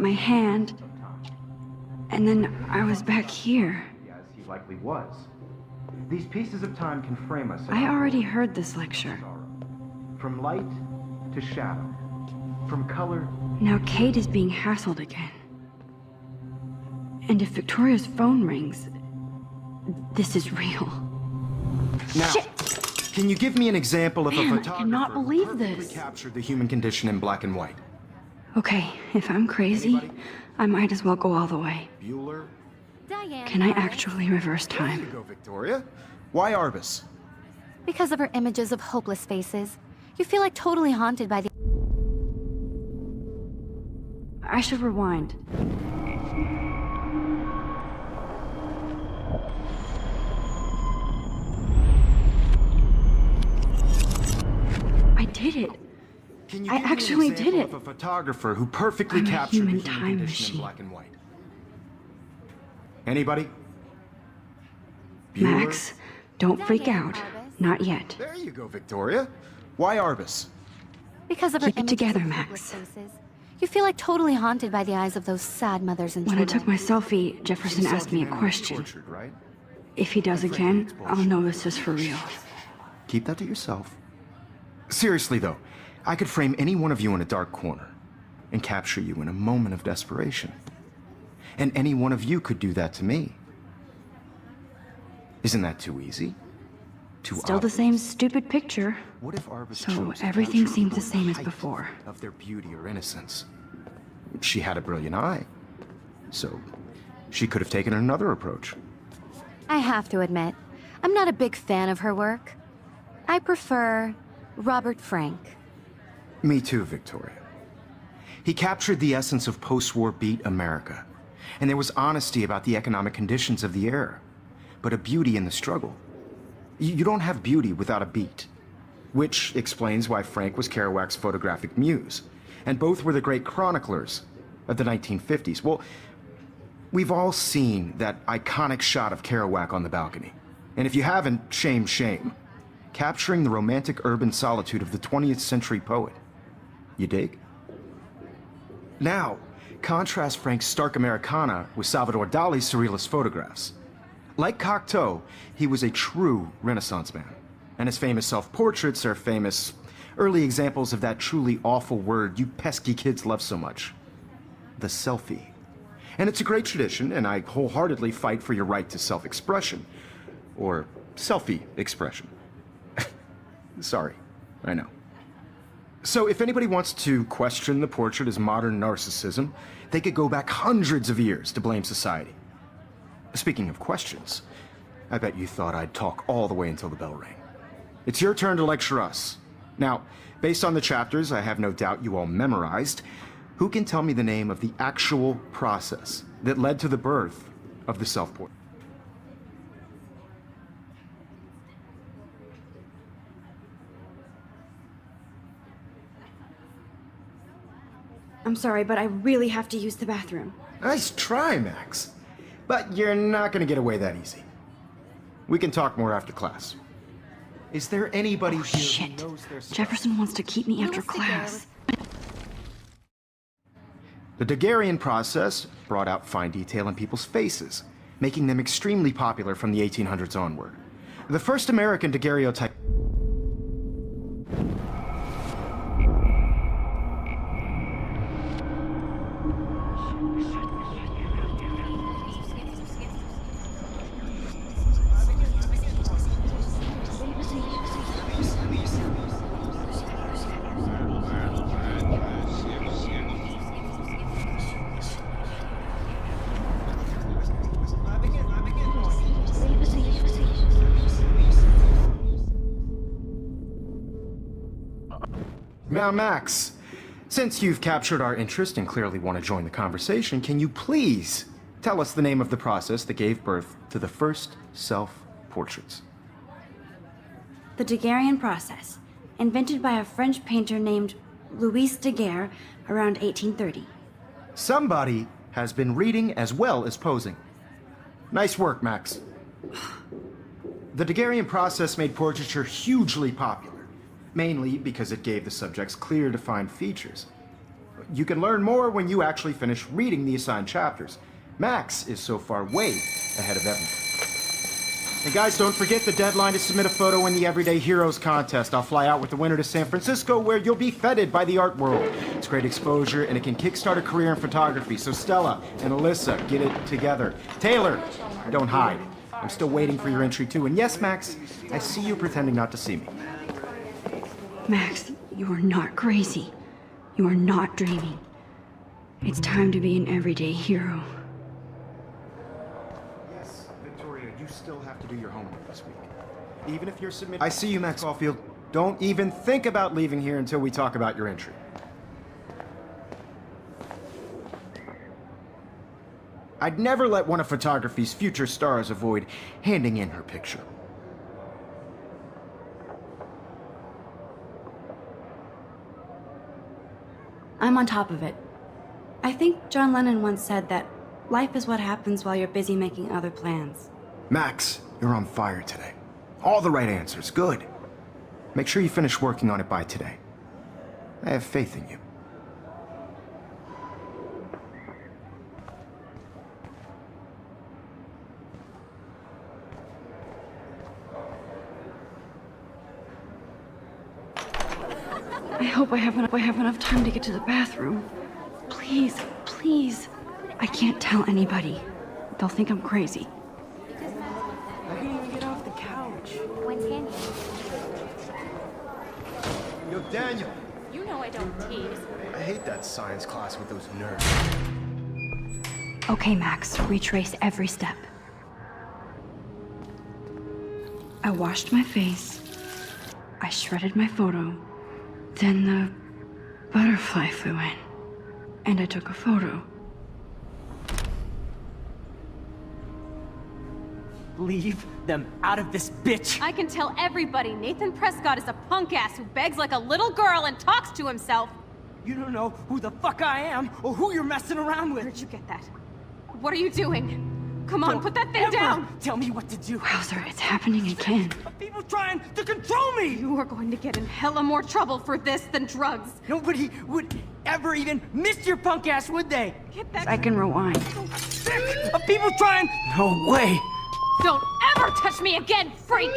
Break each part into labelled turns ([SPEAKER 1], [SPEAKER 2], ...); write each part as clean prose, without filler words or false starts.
[SPEAKER 1] my hand, and then I was back here.
[SPEAKER 2] As he likely was. These pieces of time can frame us.
[SPEAKER 1] I already heard this lecture.
[SPEAKER 2] From light to shadow. From color.
[SPEAKER 1] Now Kate is being hassled again. And if Victoria's phone rings, this is real.
[SPEAKER 2] Now,
[SPEAKER 1] Shit!
[SPEAKER 2] Can you give me an example of
[SPEAKER 1] Man,
[SPEAKER 2] a
[SPEAKER 1] I
[SPEAKER 2] photographer
[SPEAKER 1] cannot believe
[SPEAKER 2] who perfectly
[SPEAKER 1] this.
[SPEAKER 2] captured the human condition in black and white?
[SPEAKER 1] Okay, if I'm crazy, I might as well go all the way.
[SPEAKER 2] Bueller?
[SPEAKER 3] Diane.
[SPEAKER 1] Can I actually reverse
[SPEAKER 2] There you
[SPEAKER 1] time?
[SPEAKER 2] go, Victoria. Why Arbus?
[SPEAKER 3] Because of her images of hopeless faces, you feel like totally haunted by the...
[SPEAKER 1] I should rewind. I did it.
[SPEAKER 2] Can you
[SPEAKER 1] I
[SPEAKER 2] give me an
[SPEAKER 1] actually did
[SPEAKER 2] example
[SPEAKER 1] it.
[SPEAKER 2] of a photographer who perfectly
[SPEAKER 1] I'm a
[SPEAKER 2] captured
[SPEAKER 1] human
[SPEAKER 2] the human
[SPEAKER 1] time
[SPEAKER 2] condition
[SPEAKER 1] machine.
[SPEAKER 2] in black and white? Anybody?
[SPEAKER 1] Max, don't freak
[SPEAKER 3] Diane
[SPEAKER 1] out.
[SPEAKER 3] Arbus.
[SPEAKER 1] Not yet.
[SPEAKER 2] There you go, Victoria. Why Arbus?
[SPEAKER 3] Because of her
[SPEAKER 1] Keep it
[SPEAKER 3] images
[SPEAKER 1] together,
[SPEAKER 3] of
[SPEAKER 1] Max.
[SPEAKER 3] hopeless faces, you feel like totally haunted by the eyes of those sad mothers and
[SPEAKER 1] When I
[SPEAKER 3] children.
[SPEAKER 1] took my selfie, Jefferson
[SPEAKER 2] You saw
[SPEAKER 1] asked me a
[SPEAKER 2] humanity
[SPEAKER 1] question.
[SPEAKER 2] tortured, right?
[SPEAKER 1] If he does again, I'll know this is for real.
[SPEAKER 2] Keep that to yourself. Seriously, though, I could frame any one of you in a dark corner and capture you in a moment of desperation. And any one of you could do that to me. Isn't that too easy? Too
[SPEAKER 1] Still the
[SPEAKER 2] obvious?
[SPEAKER 1] same stupid picture.
[SPEAKER 2] What if Arbus
[SPEAKER 1] So
[SPEAKER 2] chose to
[SPEAKER 1] everything
[SPEAKER 2] capture
[SPEAKER 1] seems the
[SPEAKER 2] the
[SPEAKER 1] same as
[SPEAKER 2] height
[SPEAKER 1] before.
[SPEAKER 2] of their beauty or innocence? She had a brilliant eye, so she could have taken another approach.
[SPEAKER 3] I have to admit, I'm not a big fan of her work. I prefer Robert Frank.
[SPEAKER 2] Me too, Victoria. He captured the essence of post-war beat America, and there was honesty about the economic conditions of the era, but a beauty in the struggle. You don't have beauty without a beat, which explains why Frank was Kerouac's photographic muse, and both were the great chroniclers of the 1950s. Well, we've all seen that iconic shot of Kerouac on the balcony, and if you haven't, shame, shame. Capturing the romantic urban solitude of the 20th century poet. You dig? Now, contrast Frank's stark Americana with Salvador Dali's surrealist photographs. Like Cocteau, he was a true Renaissance man, and his famous self-portraits are famous early examples of that truly awful word you pesky kids love so much. The selfie. And it's a great tradition, and I wholeheartedly fight for your right to self-expression. Or selfie expression. Sorry, I know. So if anybody wants to question the portrait as modern narcissism, they could go back hundreds of years to blame society. Speaking of questions, I bet you thought I'd talk all the way until the bell rang. It's your turn to lecture us. Now, based on the chapters I have no doubt you all memorized, who can tell me the name of the actual process that led to the birth of the self-portrait?
[SPEAKER 1] I'm sorry, but I really have to use the bathroom.
[SPEAKER 2] Nice try, Max. But you're not gonna get away that easy. We can talk more after class. Is there anybody
[SPEAKER 1] Oh,
[SPEAKER 2] here
[SPEAKER 1] shit.
[SPEAKER 2] who knows their stuff?
[SPEAKER 1] Jefferson wants to keep me after
[SPEAKER 3] Louis Daguerre
[SPEAKER 1] class.
[SPEAKER 2] The Daguerrean process brought out fine detail in people's faces, making them extremely popular from the 1800s onward. The first American daguerreotype... Now, Max, since you've captured our interest and clearly want to join the conversation, can you please tell us the name of the process that gave birth to the first self-portraits?
[SPEAKER 1] The Daguerrean process, invented by a French painter named Louis Daguerre around 1830.
[SPEAKER 2] Somebody has been reading as well as posing. Nice work, Max. The Daguerrean process made portraiture hugely popular, mainly because it gave the subjects clear, defined features. You can learn more when you actually finish reading the assigned chapters. Max is so far way ahead of everyone. And guys, don't forget the deadline to submit a photo in the Everyday Heroes contest. I'll fly out with the winner to San Francisco, where you'll be feted by the art world. It's great exposure, and it can kickstart a career in photography. So Stella and Alyssa, get it together. Taylor, don't hide. I'm still waiting for your entry too. And yes, Max, I see you pretending not to see me.
[SPEAKER 1] Max, you are not crazy. You are not dreaming. It's time to be an everyday hero.
[SPEAKER 2] Yes, Victoria, you still have to do your homework this week. Even if you're submitting... I see you, Max Caulfield. Don't even think about leaving here until we talk about your entry. I'd never let one of photography's future stars avoid handing in her picture.
[SPEAKER 1] I'm on top of it. I think John Lennon once said that life is what happens while you're busy making other plans.
[SPEAKER 2] Max, you're on fire today. All the right answers. Good. Make sure you finish working on it by today. I have faith in you.
[SPEAKER 1] I hope I have enough time to get to the bathroom. Please, please. I can't tell anybody. They'll think I'm crazy.
[SPEAKER 2] I can't even get off the couch.
[SPEAKER 3] When can you?
[SPEAKER 2] Yo, Daniel.
[SPEAKER 4] You know I don't tease.
[SPEAKER 2] I hate that science class with those nerds.
[SPEAKER 1] Okay, Max, retrace every step. I washed my face. I shredded my photo. Then the butterfly flew in. And I took a photo.
[SPEAKER 5] Leave them out of this bitch!
[SPEAKER 4] I can tell everybody Nathan Prescott is a punk ass who begs like a little girl and talks to himself.
[SPEAKER 5] You don't know who the fuck I am or who you're messing around with!
[SPEAKER 4] Where'd you get that? What are you doing? Come on,
[SPEAKER 5] Don't
[SPEAKER 4] put that thing
[SPEAKER 5] ever
[SPEAKER 4] down!
[SPEAKER 5] Tell me what to do!
[SPEAKER 1] Wowzer, it's happening again.
[SPEAKER 5] People trying to control me!
[SPEAKER 4] You are going to get in hella more trouble for this than drugs.
[SPEAKER 5] Nobody would ever even miss your punk ass, would they?
[SPEAKER 4] Get that.
[SPEAKER 1] I can rewind.
[SPEAKER 5] Sick of people trying... No way!
[SPEAKER 4] Don't ever touch me again, freak!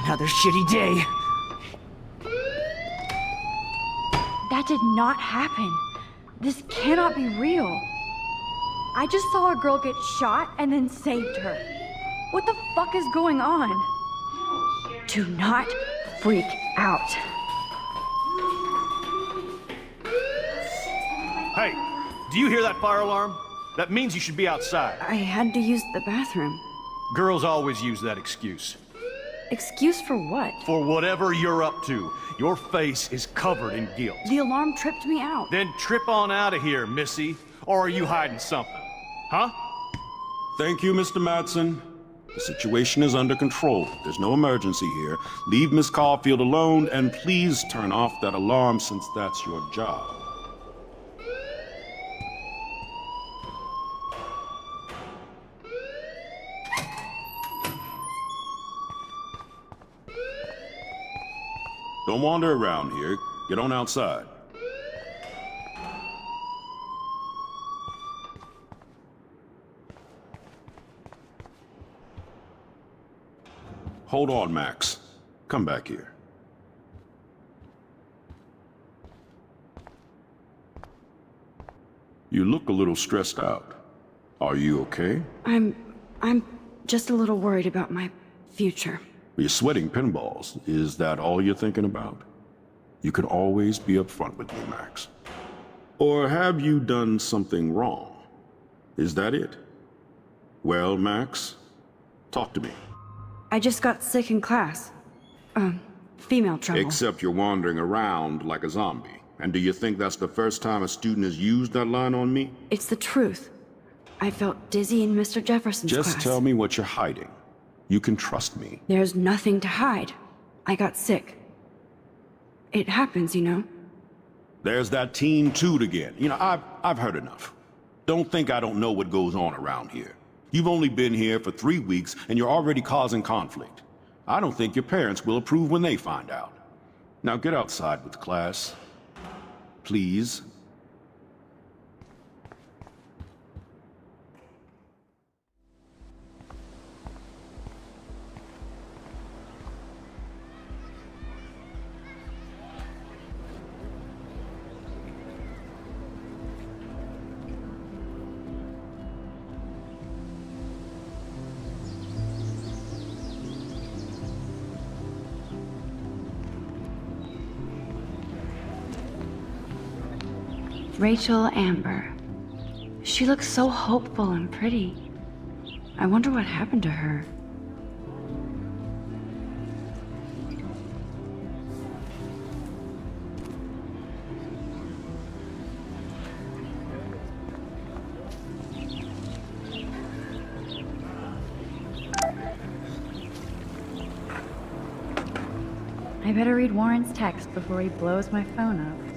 [SPEAKER 5] Another shitty day.
[SPEAKER 1] That did not happen. This cannot be real. I just saw a girl get shot and then saved her. What the fuck is going on? Do not freak out.
[SPEAKER 6] Hey, do you hear that fire alarm? That means you should be outside.
[SPEAKER 1] I had to use the bathroom.
[SPEAKER 6] Girls always use that excuse.
[SPEAKER 1] Excuse for what?
[SPEAKER 6] For whatever you're up to, your face is covered in guilt.
[SPEAKER 1] The alarm tripped me out.
[SPEAKER 6] Then trip on out of here, Missy. Or are you hiding something? Huh?
[SPEAKER 7] Thank you, Mr. Madsen. The situation is under control. There's no emergency here. Leave Miss Caulfield alone, and please turn off that alarm since that's your job. Don't wander around here. Get on outside. Hold on, Max. Come back here. You look a little stressed out. Are you okay?
[SPEAKER 1] I'm just a little worried about my future.
[SPEAKER 7] You're sweating pinballs. Is that all you're thinking about? You can always be upfront with me, Max. Or have you done something wrong? Is that it? Well, Max, talk to me.
[SPEAKER 1] I just got sick in class. Female trouble.
[SPEAKER 7] Except you're wandering around like a zombie. And do you think that's the first time a student has used that line on me?
[SPEAKER 1] It's the truth. I felt dizzy in Mr. Jefferson's class.
[SPEAKER 7] Just tell me what you're hiding. You can trust me.
[SPEAKER 1] There's nothing to hide. I got sick. It happens, you know.
[SPEAKER 7] There's that teen toot again. You know, I've heard enough. Don't think I don't know what goes on around here. You've only been here for 3 weeks, and you're already causing conflict. I don't think your parents will approve when they find out. Now get outside with class. Please.
[SPEAKER 1] Rachel Amber. She looks so hopeful and pretty. I wonder what happened to her. I better read Warren's text before he blows my phone up.